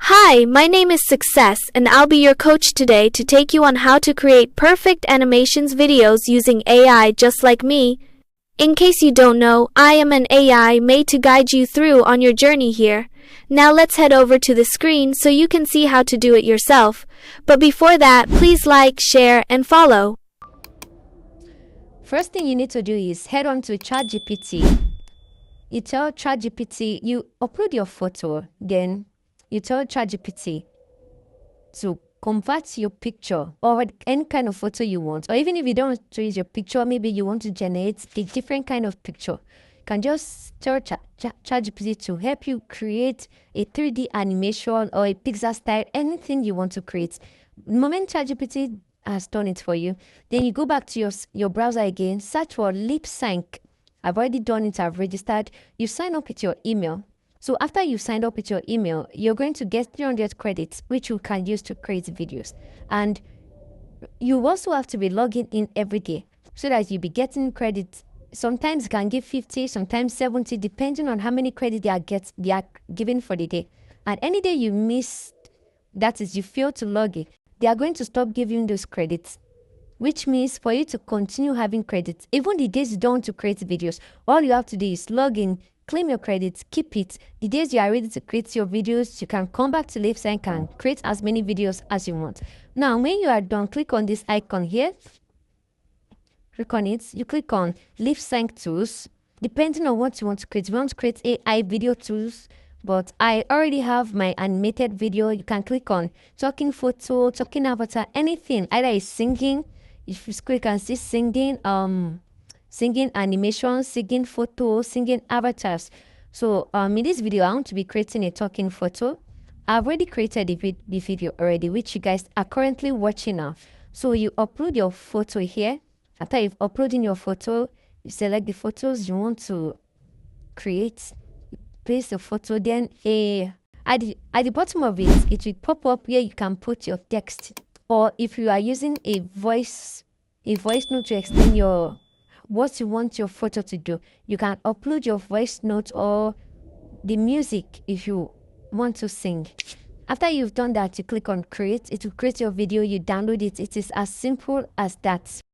Hi, my name is Success, and I'll be your coach today to take you on how to create perfect animations videos using AI just like me. In case you don't know, I am an AI made to guide you through on your journey here. Now let's head over to the screen so you can see how to do it yourself. But before that, please like, share, and follow. First thing you need to do is head on to ChatGPT. You tell ChatGPT, you upload your photo, then you tell ChatGPT to convert your picture or any kind of photo you want. Or even if you don't want to use your picture, maybe you want to generate a different kind of picture. You can just tell ChatGPT to help you create a 3D animation or a Pixar style, anything you want to create. The moment ChatGPT has done it for you, then you go back to your browser again, search for lip sync. I've already done it, I've registered. You sign up with your email. So after you've signed up with your email, you're going to get 300 credits, which you can use to create videos. And you also have to be logging in every day so that you'll be getting credits. Sometimes you can give 50, sometimes 70, depending on how many credits they are given for the day. And any day you miss, that is, you fail to log in, they are going to stop giving those credits. Which means for you to continue having credits, even the days you don't want to create videos, all you have to do is log in, claim your credits, keep it. The days you are ready to create your videos, you can come back to LipSync and create as many videos as you want. Now, when you are done, click on this icon here. Click on it. You click on LipSync tools. Depending on what you want to create, you want to create AI video tools, but I already have my animated video. You can click on talking photo, talking avatar, anything. Either is singing. If you click and see singing, singing animations, singing photos, singing avatars. So in this video, I want to be creating a talking photo. I've already created the video already, which you guys are currently watching now. So you upload your photo here. After you've uploaded your photo, you select the photos you want to create. You place the photo, then at the bottom of it, it will pop up where you can put your text. Or if you are using a voice note to explain what you want your photo to do, you can upload your voice note or the music if you want to sing. After you've done that, you click on create. It will create your video, you download it. It is as simple as that.